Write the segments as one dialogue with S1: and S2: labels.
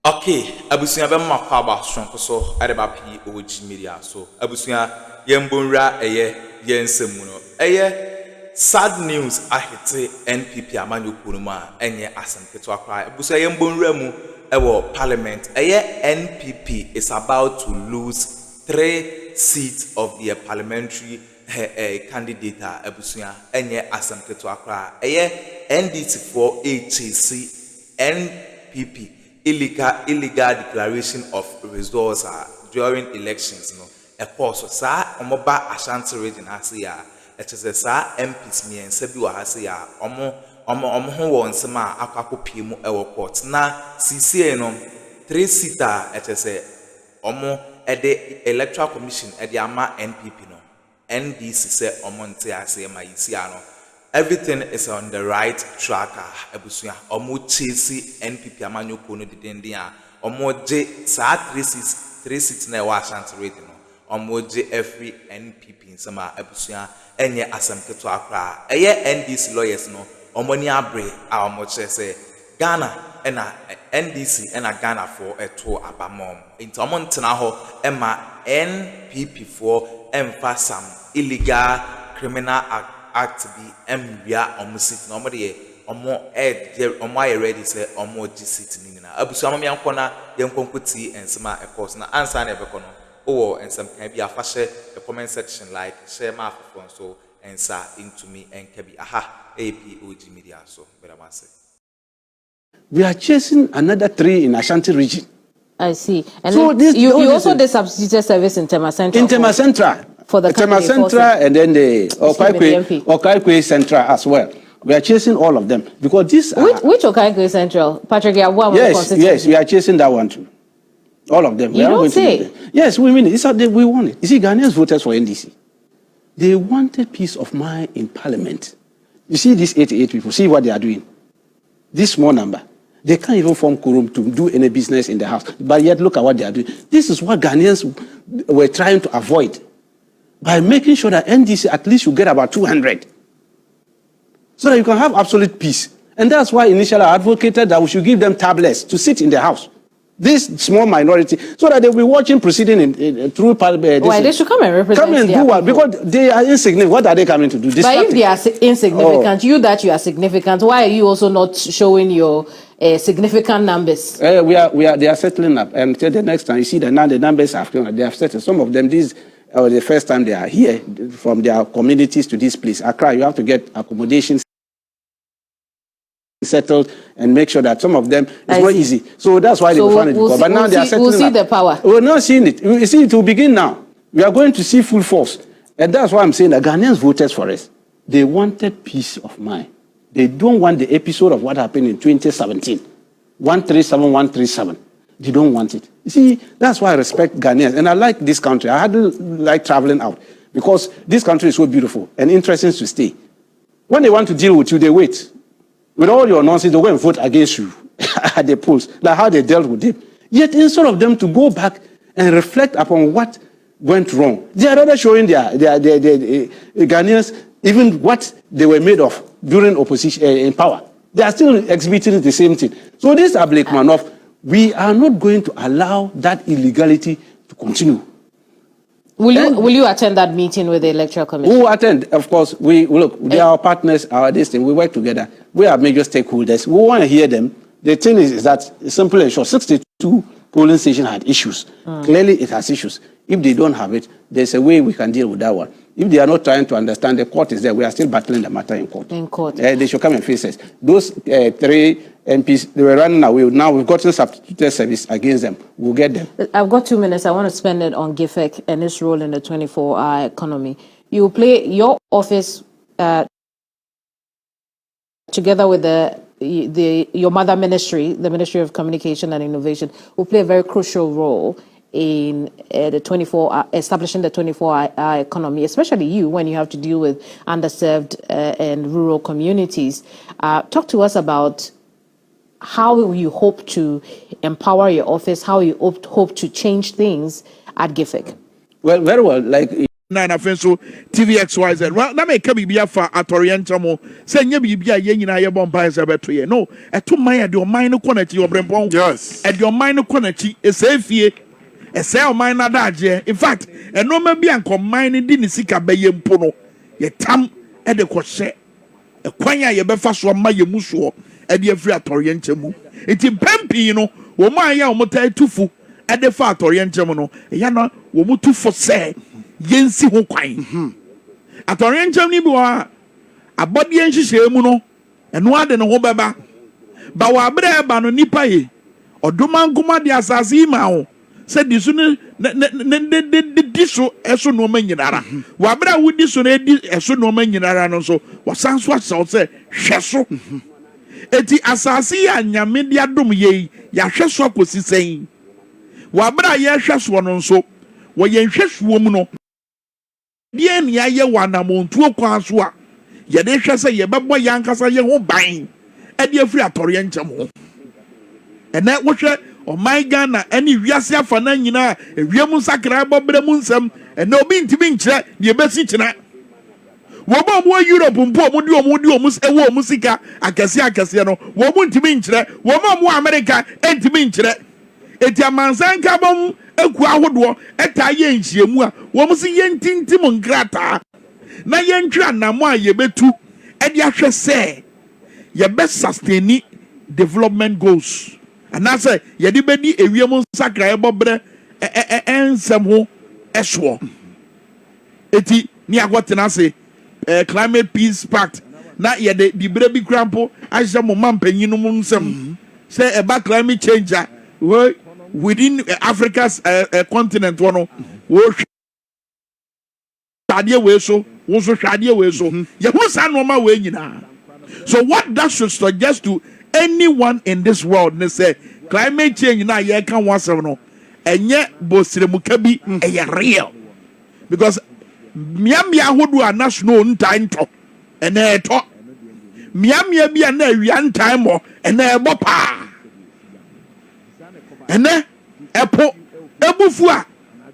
S1: Okay, abusuya be makwa ba sonko so adeba POG Media so abusuya yembonra yensemu no sad news ahete NPP amanyokuru mu a enye asemketo akra abusuya yembonra mu ewo parliament NPP is about to lose 3 seats of the parliamentary candidate abusuya enye asemketo akra NDC for HC NPP illegal declaration of results during elections no a course sa omoba Ashanti region asia etese MPs miensa bi wa asia omo ho won sema akakopie mu ewo court na CCA no 3 seater etese omo ede electoral commission ede ama NPP no NDC se omo nte asia ma yisia no. Everything is on the right track. Ebusuya omo chase NPP amanyoko no didindia omo je sa 3 seats na wa Ashanti region no omo je every NPP nsema ebusuya enye asemketo akra NDC lawyers no omo ni abre a omo chese Ghana ena NDC ena Ghana for eto abamom into omo ntena ho ema NPP for emphasam illegal criminal act be emria omo sit na omo de omo aye ready say omo gi sit ni na abusu amam yankona yankonkoti ensema e course na answer na ebeko no owo ensem kan bi afahye the comment section like share my phone so answer into me and kebi POG Media so better say
S2: we are chasing another 3 in Ashanti region. I
S3: see. And so you also did substituted service in Tema Central.
S2: In Tema Central. For the Tema Central and then the Okaikwe Central as well. We are chasing all of them because these are...
S3: Which Okaikwe Central? Patrick,
S2: yes, we are chasing that one too. All of them.
S3: You don't say?
S2: Yes, we mean it. We want it. You see, Ghanaians voters for NDC. They wanted peace of mind in parliament. You see these 88 people, see what they are doing. This small number. They can't even form quorum to do any business in the house. But yet, look at what they are doing. This is what Ghanaians were trying to avoid. By making sure that NDC at least you get about 200. So that you can have absolute peace. And that's why initially I advocated that we should give them tablets to sit in the house. This small minority, so that they'll be watching proceeding through parliament.
S3: Why they should come and represent?
S2: Come and do what? Because they are insignificant. What are they coming to do?
S3: But if they are insignificant, you are significant, why are you also not showing your significant numbers?
S2: They are settling up. And until the next time, you see that now the numbers have they have settled. Some of them, the first time they are here from their communities to this place. Accra, you have to get accommodations settled and make sure that some of them it's not easy. So that's why they were trying to do. But now they are settling
S3: up. We'll see the power.
S2: We're not seeing it. You see, it will begin now. We are going to see full force. And that's why I'm saying that Ghanaians voted for us. They wanted peace of mind. They don't want the episode of what happened in 2017. 137. They don't want it. You see, that's why I respect Ghanaians. And I like this country. I hadn't like traveling out because this country is so beautiful and interesting to stay. When they want to deal with you, they wait. With all your nonsense, they go and vote against you at the polls, like how they dealt with it. Yet instead of them to go back and reflect upon what went wrong, they are rather showing their Ghanaians even what they were made of during opposition in power. They are still exhibiting the same thing. So this is Blake Manoff. We are not going to allow that illegality to continue.
S3: Will you attend that meeting with the Electoral Commission?
S2: We will attend, of course. They are our partners, we work together. We are major stakeholders. We want to hear them. The thing is that, simple and short, 62 polling stations had issues. Clearly, it has issues. If they don't have it, there's a way we can deal with that one. If they are not trying to understand, the court is there. We are still battling the matter in court. They should come and face us. Those 3 MPs, they were running away. Now we've gotten substituted service against them. We'll get them.
S3: I've got 2 minutes. I want to spend it on GIFEC and its role in the 24-hour economy. You play your office together with your mother ministry, the Ministry of Communication and Innovation, will play a very crucial role in establishing the 24-hour economy, especially you when you have to deal with underserved and rural communities. Talk to us about how you hope to empower your office, how you hope to change things at GIFEC.
S2: Well, very well. Like
S4: nine offenso TVXYZ. Well, that may come be a for Atorientamo. Say, you be a yen I bomb by Zabetre. No, at 2 mile, your minor quantity of Brempon.
S5: Yes.
S4: At your minor quantity, a safe year, a sale minor daje. In fact, and no maybe and combine didn't seek a bayem pono. Ye tam at the crochet. A quanya ye befaso my musuo at the free Atorientamo. It's in Pampino, Womaya Motai Tufu. At the fat Oriental, Yana, Womutu for say, Yensi Hokwine. At Oriental Nibua, a body and Shemuno, and one and a hobaba. Bawabre Bano Nipaye, or Duman Guma de Asazima, said the sooner diso eso no menara. Wabra would diso eso no menara, so was sans what so say, Shasso. Eti Asasi and Yamedia Dum ye, Yashaso was saying. Wabra ye hwɛso no nso wo ye hwɛso mu no die ne aye wana montuo kwan so a ye de hwɛ sɛ ye bɛbɔ yankasa ye ho ban e de afiri atɔre nkyɛm ho ɛna wo hwɛ o my Ghana ani wiase afa na nyina ewiem nsakra bɔbrɛ mu nsɛm ɛna obi ntimi nkyerɛ ne bɛsi kyena wo ba mo Europe mpo mo di ewo mo sika akɛse no wo mo ntimi nkyerɛ wo ma mo America ntimi nkyerɛ eti amansan ka bom eku ahodo eta ye nhyiemu a wo mo se ye ntintim nkrata na ye ntwa namo a ye betu e de ahwe se ye be sustain development goals anase ye de bedi ewiem nsakra e bobre ensem ho eso eti ni agotena se climate peace pact na ye de dibre bi krampo ahye mo mampanyinu mu nsem se e ba climate change within Africa's continent, one shadi we so, one so shadi we so. You who's normal way So what that should suggest to anyone in this world, they say climate change now you can once no, and yet bosremukabi a real because miami ahodu are national time to and they talk miami be an area time or and they bopa. And then epo ebufua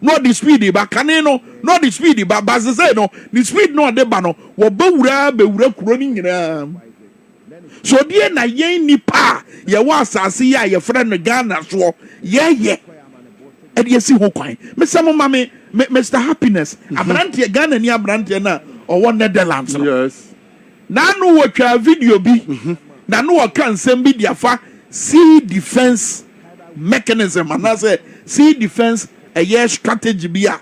S4: no the speedy but caneno no the speedy but say no the speed no de ba no wo bewura kuro ni nyina so die na yen nipa ye wa asase ya ye frɛ no Ghana so ye e de si ho kwan me samo ma me Mr Happiness abrante Ghana ni abrante na o Netherlands
S5: yes
S4: na no wo twa video bi na no wo kan nsɛm bi dia fa sea defense mechanism and I say sea defense a year strategy be a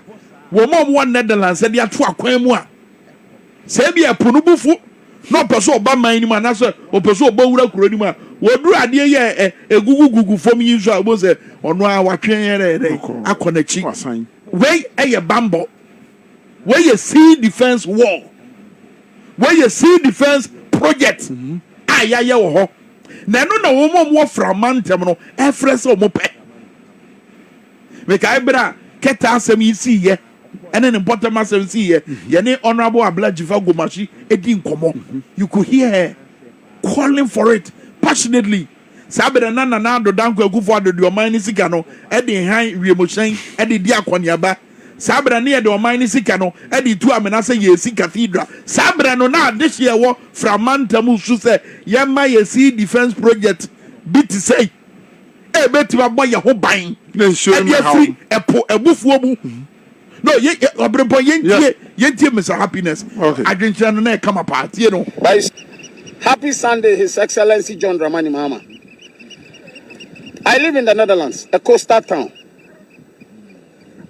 S4: woman one Netherlands said ya to akwan mu a say be a punubufu no person oba man ni man na say o person oba wura kuro ni mu a wo duru ade ye egugugugu fom yi so a bo say ono a watwen ye akonachi wey eye bambo wey ye sea defense wall wey ye sea defense project ayaye wo ho na no na wo mo framantem no efrese o mo pe me kai bra keta asem yi si ye ene ne important asem si ye ye ne honorable Ablajifa Gomashi edi nkomo you could hear her calling for it passionately sabere na Addo danko Akuffo Addo de oman ni sika no e de han wiemochan e de di akoniaba sabere ne ye de oman ni sika no e de tu amena se ye si cathedral sabere no na de hye wo framantem su se ye ma ye si defense project bit say e betima boy ye ho ban
S5: na show me how
S4: epo ebufuo mu no ye obrempo ye ntie Mr Happiness adwenkyerɛ no na e kama party no.
S6: Happy Sunday, His Excellency John Dramani Mahama. I live in the Netherlands, a coastal town.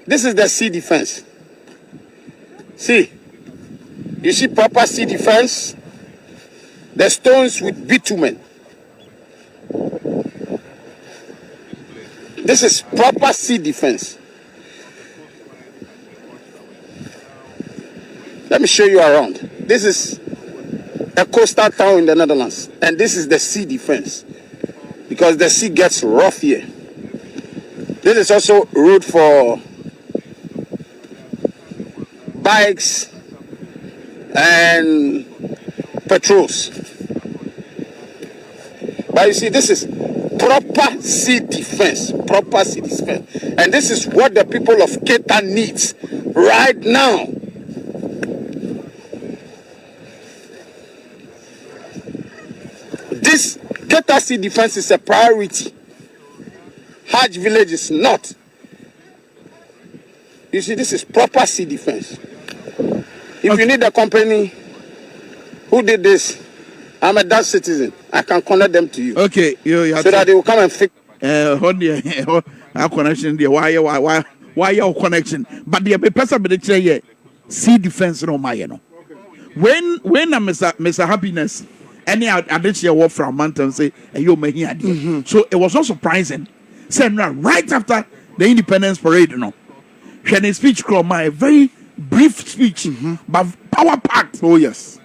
S6: This is the sea defense. See, you see proper sea defense, the stones with bitumen. This is proper sea defense. Let me show you around. This is a coastal town in the Netherlands, and this is the sea defense because the sea gets rough here. This is also road for bikes and patrols. But you see, this is proper sea defense, and this is what the people of Keta needs right now. Greater sea defense is a priority. Hajj village is not. You see, this is proper sea defense. If you need a company who did this, I'm a Dutch citizen. I can connect them to you.
S4: Okay, you
S6: so that they will come and fix.
S4: Our connection there. Why your connection? But the person be the sea defense no my no. When Mr. Happiness any additional work from mountain say you make here. So it was not surprising. Say right after the independence parade, when a speech Akroma, a very brief speech, but power packed.
S5: Oh yes.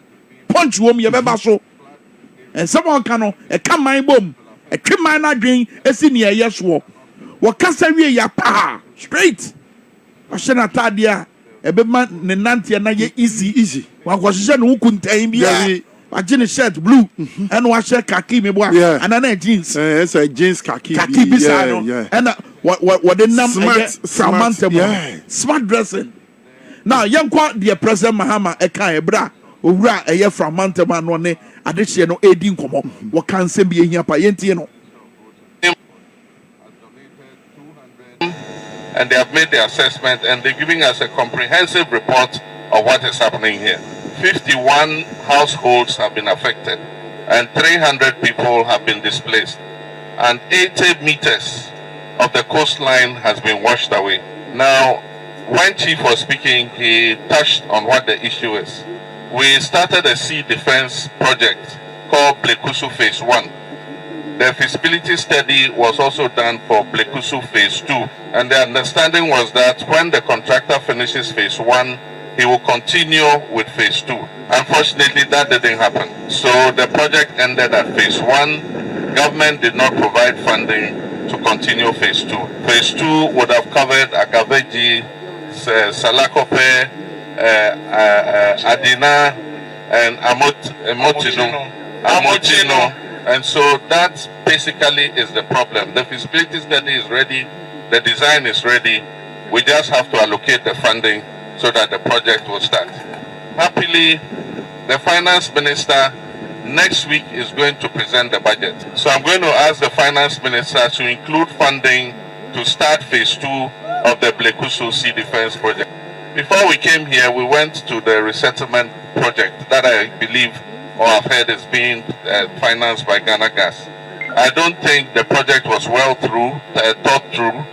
S4: Punch woman you ever so. And someone can come my boom, a trim my drink, a senior yes war. What can say ya pa straight? I should not tell you. A bit man, Nanti and I easy. One was who couldn't tame me. I jeans shirt blue and wash a khaki me boy and then jeans.
S5: It's a jeans khaki.
S4: Khaki beside and what the number smart dressing. Now young quite the President Mahama a kind bra ura a year from Mantaman one additional 18 come up. What can say be here by Yentino?
S7: And they have made the assessment and they're giving us a comprehensive report of what is happening here. 51 households have been affected and 300 people have been displaced and 80 meters of the coastline has been washed away. Now, when Chief was speaking, he touched on what the issue is. We started a sea defense project called Blekusu Phase 1. The feasibility study was also done for Blekusu Phase 2, and the understanding was that when the contractor finishes Phase 1, he will continue with Phase 2. Unfortunately, that didn't happen. So the project ended at Phase 1. Government did not provide funding to continue Phase 2. Phase 2 would have covered Agaveji, Salakope, Adina, and Amotino. And so that basically is the problem. The feasibility study is ready, the design is ready. We just have to allocate the funding so that the project will start. Happily, the finance minister next week is going to present the budget. So I'm going to ask the finance minister to include funding to start Phase 2 of the Blekusu Sea Defense project. Before we came here, we went to the resettlement project that I believe or I've heard is being financed by Ghana Gas. I don't think the project was well thought through.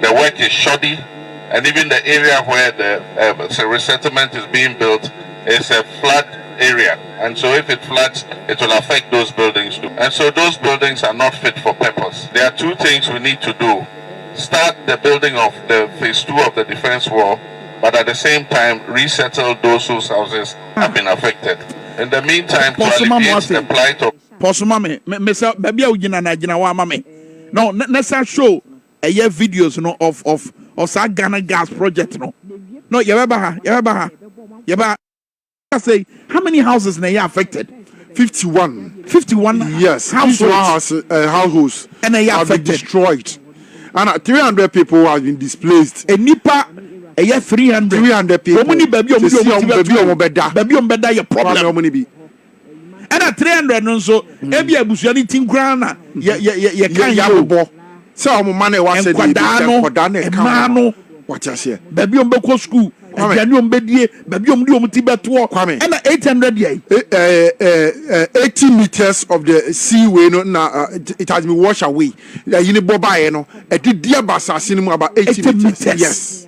S7: The work is shoddy, and even the area where the resettlement is being built is a flood area. And so if it floods, it will affect those buildings too. And so those buildings are not fit for purpose. There are two things we need to do. Start the building of the Phase 2 of the defense wall, but at the same time, resettle those whose houses have been affected. In the meantime, to alleviate the plight of...
S4: Posumame, Mr. Baby Ujina wa mame. No, let's show a year videos of Sa Ghana Gas project. No, Yabaha. I say, how many houses are affected?
S5: 51.
S4: 51?
S5: Yes, households
S4: and they are affected.
S5: Destroyed. And 300 people have been displaced.
S4: A nipa, a year 300
S5: people.
S4: Baby, your problem. And at 300 also, every abusuani tin grana, ye can't bo.
S5: So, money was said,
S4: Mano,
S5: what you say?
S4: Baby on Boko school, baby on Bedie, baby on Tibet, and 800
S5: 80 meters of the seaway, it has been washed away. The Uniboba, at the Diabasa cinema about 80 meters. Yes.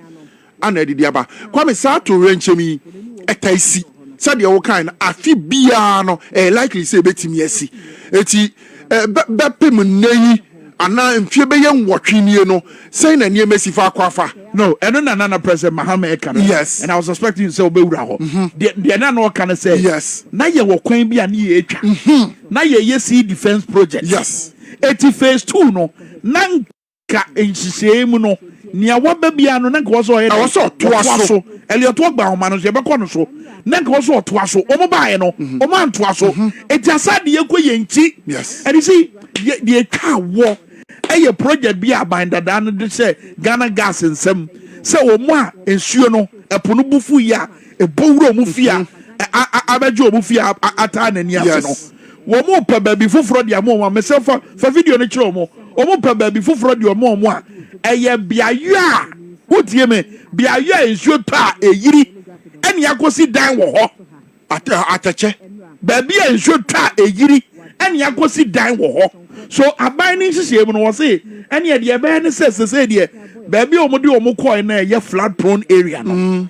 S5: And the Diaba. Kwame Sato range me at IC. Said your kind, I feel biano, likely say betting yesi. Eti Bepimunei, and now in Fibayan watching saying a near Messi Fakwafa.
S4: No, and then another President Mahama.
S5: Yes.
S4: And I was expecting so be raho. The another can say
S5: yes.
S4: Now you will claim be an EH. Now you see defense project.
S5: Yes.
S4: 80 Phase 2 no. Nanka in Shishemu Nia what baby ano nanka was all twaso. Elliot walk by Omanos Yabacono so. Nanka was all twaso. Omoba no. Oman twaso. It has had the Yakuyenchi.
S5: Yes.
S4: And you see the car war. A project be a binder than they say Ghana Gas and some. So, moi, and Suno, a Punubufuya, a Boro Mufia, Abajo Mufia, Atan and Yasano. Womo per baby for fraud ya mo myself for video ne chro mo. Omo per baby for fraud your mom a eye bia ya. What ye me bia ya nsuo ta e yiri ene yakosi dan wo ho.
S5: Atache.
S4: Baby nsuo ta e yiri ene yakosi dan wo ho. So aban ni hihye mu no wo say ene de be ne say de baby omo de omo coin na ye flood prone area no.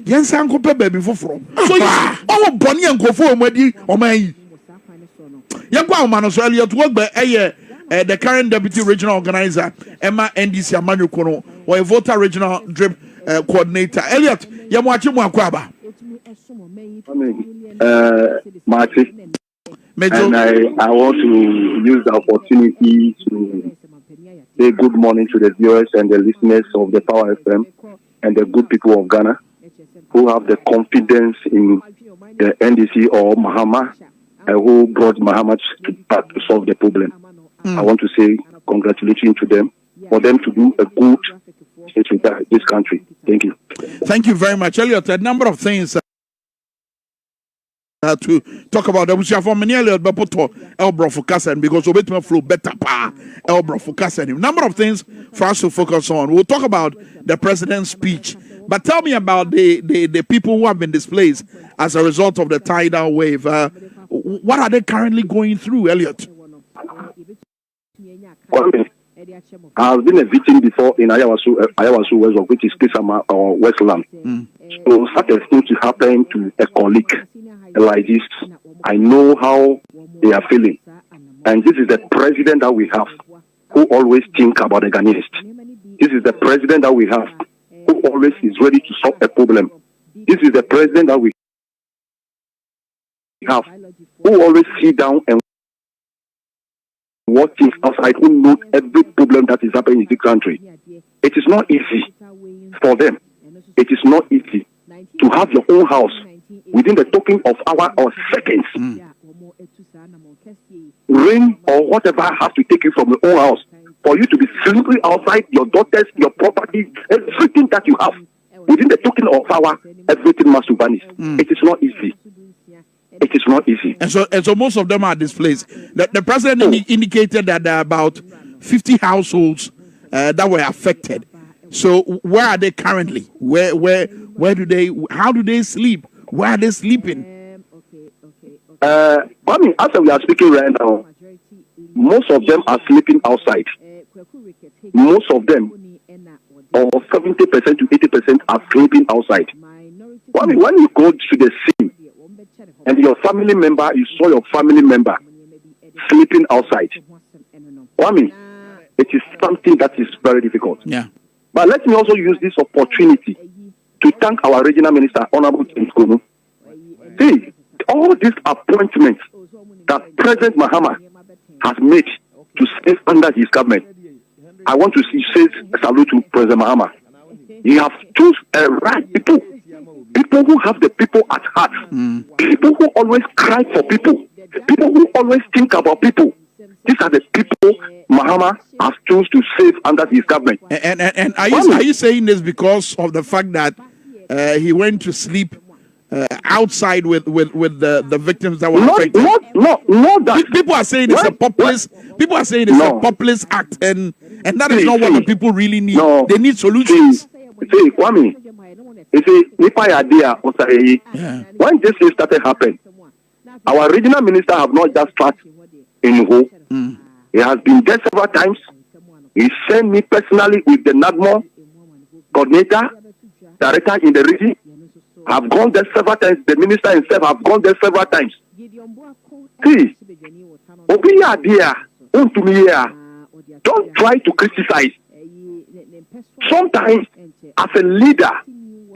S4: Yensan ko pe baby foforo. So omo boni enkofo omadi oman Yakwa Mano so Elliot Wogbe the current deputy regional organizer Emma NDC Amanu Kono or a voter regional drip coordinator. Elliot, Yamwachi Mwakwaba.
S8: Marty. And I want to use the opportunity to say good morning to the viewers and the listeners of the Power FM and the good people of Ghana who have the confidence in the NDC or Mahama. Who brought Mahama to solve the problem. I want to say congratulations to them for them to do a good thing to this country. Thank you.
S4: Thank you very much, Elliot. A number of things to talk about. I wish you have many Elliot Bapoto Elbro for Cassan because Obetma flow better pa Elbro for Cassan. Number of things for us to focus on. We'll talk about the president's speech. But tell me about the people who have been displaced as a result of the tidal wave. What are they currently going through, Elliot?
S8: Well, I've been a victim before in Ayawasu West, which is Kisama or Westland. So such a thing to happen to a colleague like this, I know how they are feeling. And this is the president that we have who always think about the Ghanaians. This is the president that we have who always is ready to solve a problem. This is the president that we have who always sit down and watch things outside, who knows every problem that is happening in the country. It is not easy for them. It is not easy to have your own house within the token of hour or seconds. Rain or whatever has to take you from your own house for you to be sleeping outside your daughters, your property, everything that you have. Within the token of hour, everything must vanish. It is not easy. It is not easy.
S4: And so most of them are displaced. The president indicated that there are about 50 households that were affected. So where are they currently? Where do they? How do they sleep? Where are they sleeping?
S8: I mean, after we are speaking right now, most of them are sleeping outside. Most of them, or 70% to 80%, are sleeping outside. I mean, when you go to the scene and your family member, you saw your family member sleeping outside. I mean, it is something that is very difficult.
S4: Yeah.
S8: But let me also use this opportunity to thank our regional minister, Honorable James Kunu. See, all these appointments that President Mahama has made to stay under his government, I want to say a salute to President Mahama. You have chosen right people. People who have the people at heart. People who always cry for people. People who always think about people. These are the people Mahama has chosen to save under his government.
S4: And are you saying this because of the fact that he went to sleep outside with the victims that were affected?
S8: No, that
S4: people are saying it's a populist. People are saying it's a populist act, and that is not what the people really need.
S8: No.
S4: They need solutions.
S8: See, Kwame. When this thing started happening, our regional minister have not just sat in Ho. He has been there several times. He sent me personally with the NADMO coordinator, director in the region. I've gone there several times. The minister himself have gone there several times. See, don't try to criticize. Sometimes, as a leader,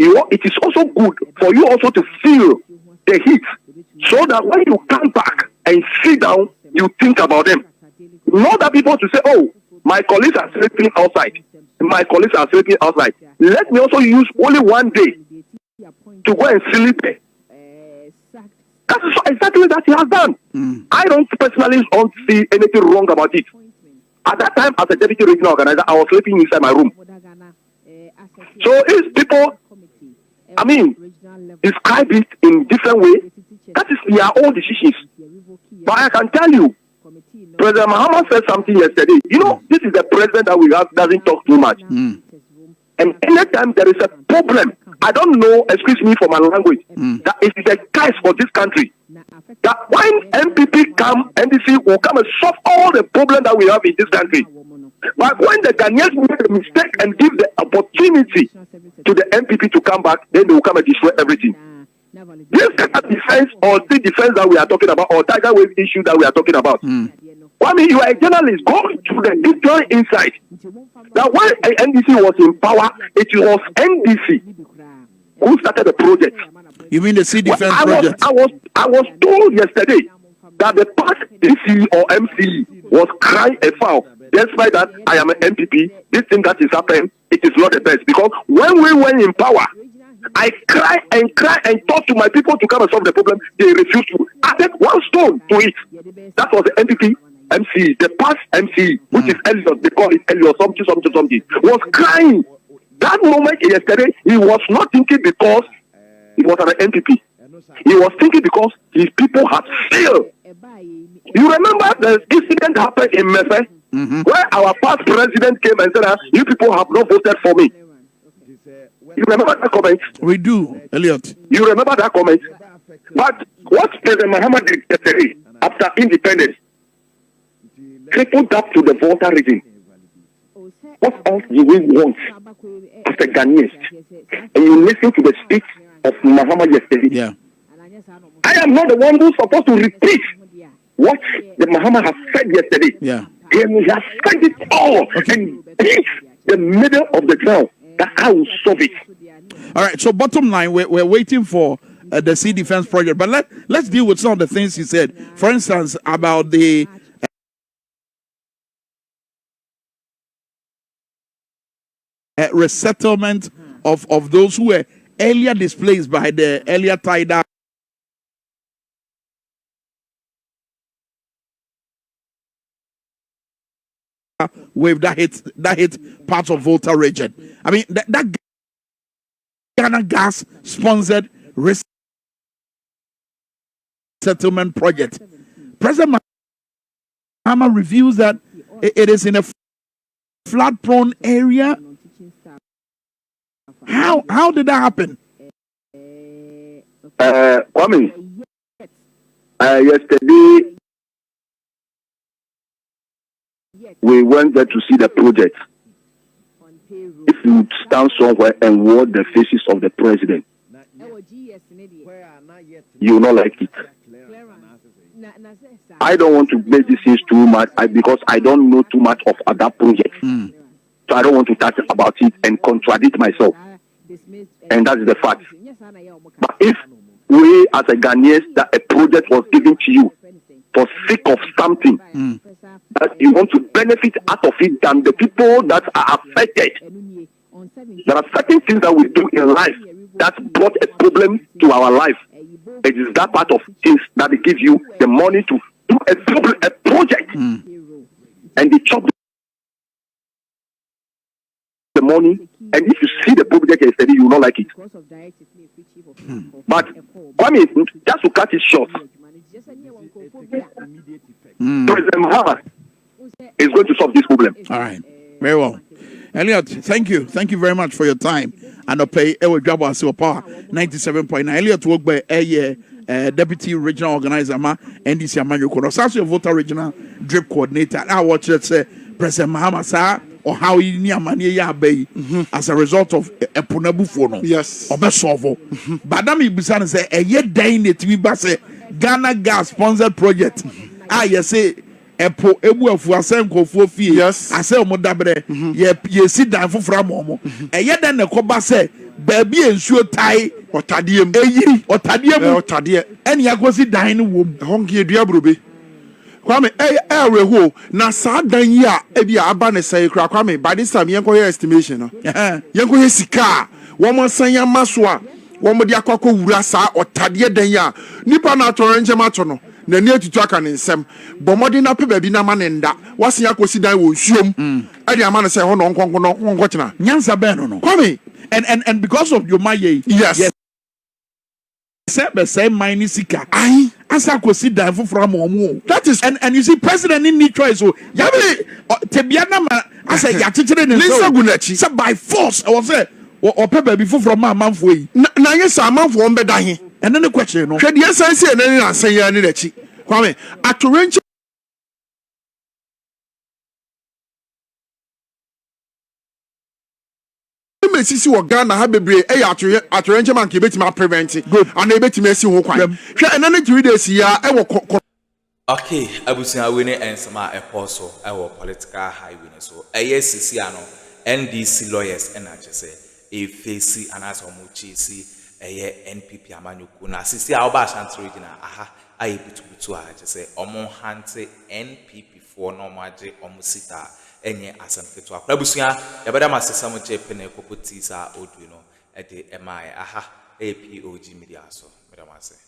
S8: it is also good for you also to feel the heat, so that when you come back and sit down, you think about them. Not that people to say, "Oh, my colleagues are sleeping outside. My colleagues are sleeping outside." Let me also use only one day to go and sleep there. That is exactly that he has done. I don't personally don't see anything wrong about it. At that time, as a deputy regional organizer, I was sleeping inside my room. So if people, describe it in different way, that is their own decisions. But I can tell you, President Mahama said something yesterday. You know, this is the president that we have doesn't talk too much. And anytime there is a problem, I don't know, excuse me for my language, that it is a curse for this country. That when NPP come, NDC will come and solve all the problems that we have in this country. But when the Ghanaians make a mistake and give the opportunity to the NPP to come back, then they will come and destroy everything. This kind of defense or the defense that we are talking about, or Tiger Wave issue that we are talking about. Well, I mean, you are a journalist. Go to the detailed insight. That when NDC was in power, it was NDC who started the project.
S4: You mean the Sea Defense project?
S8: I was told yesterday that the past DC or MC was crying a foul. Despite that, I am an MPP. This thing that is happening, it is not the best. Because when we were in power, I cry and talk to my people to come and solve the problem. They refused to. I added one stone to it. That was the NPP MC, the past MC, which is Elliot. They call it Elliot, something, was crying. That moment yesterday, he was not thinking because he was an NPP. He was thinking because his people had failed. You remember the incident happened in Mefe, where our past president came and said, you people have not voted for me. You remember that comment?
S4: We do, Elliot.
S8: You remember that comment? But what President Mahama did yesterday, after independence, tripled up to the voter region. What else do we want as a Ghanaians? And you listen to the speech of Mahama yesterday.
S4: Yeah.
S8: I am not the one who's supposed to repeat what the Mahama has said yesterday.
S4: Yeah.
S8: And he has said it all and hit the middle of the ground. That I will solve it.
S4: All right. So bottom line, we're waiting for the Sea Defense project. But let's deal with some of the things he said. For instance, about the resettlement of those who were earlier displaced by the earlier Tidal wave that hit parts of Volta region. I mean that Ghana Gas sponsored resettlement project. President Mahama reveals that it is in a flood-prone area. How did that happen?
S8: Kwame, yesterday we went there to see the project. If you stand somewhere and watch the faces of the president, you will not like it. I don't want to make this things too much because I don't know too much of that project. So I don't want to talk about it and contradict myself. And that's the fact. But if we as a Ghanaians, that a project was given to you for sake of something, that you want to benefit out of it than the people that are affected. There are certain things that we do in life that brought a problem to our life. It is that part of things that they give you the money to do a project. And they chop the money, and if you see the project yesterday, you will not like it. But Kwame, just to cut it short, President Mahama is going to solve this problem.
S4: All right, very well. Elliot, thank you very much for your time. And I pay our job as your power 97.9. Elliot work by a deputy regional organizer, NDC Amaju Kono. Also, voter regional drip coordinator. I watch it say President Mahama sir, or how he near money as a result of a punabu phono.
S5: Yes.
S4: Or besovo. Badami Bisan say a year day in it. We say Ghana Gas sponsored project. You say. Epo ebu afu asem kofo fie
S5: yes
S4: asem mo dabre ye sit down fofra mo eye den ne koba se baabi ensuo tai
S5: otadiem
S4: eyi otadiem
S5: otade
S4: eni akosi dan ne wom
S5: hongie dua brobe Kwame reho na saa dan yi a ebi aba ne sai kra Kwame by this time yenko ye estimation no yenko ye sika wo mo san ya maso a wo mo de akwa wura saa otade dan ya nipa na atoro nje ma to no na ne atutu aka ne nsem bomodi na pe baabi na ma ne nda wase akosi dan wo nsuom ade ama ne say ho no nkonko no nkonko tena
S4: nyansa ben no
S5: Kwame
S4: and because of your maye
S5: yes
S4: say mining sika asa ko si dan foforo ama omo.
S5: That is
S4: and you see president in need choice so yabe tebiana ma asa ya kekere ne
S5: Lisa Gunachi.
S4: so by force I was say ope baby foforo ma amanfo yi.
S5: Na nye sa amanfo on beda he.
S4: And then the question no.
S5: Hwede esan se na ni asan ya ni nachi. Kwame, atorenche sisi wo Ghana ha bebre e ya atorenche man ke betima prevent and e betima si ho kwan hwe ena ne 3 days ya e wo.
S1: Okay, abusia we ne ensema eposo e wo political highway ne so eye sisi ano NDC lawyers na chese e face anas omuchisi eye NPP amanyuku na sisi a oba Ashanti region aha ayi butubutu a chese omo hante NPP for no maje omusita enye asanketo akwa abusia yabada masesa mo chepe na ekopoti sa odu no e de emai aha POG Media so medamase.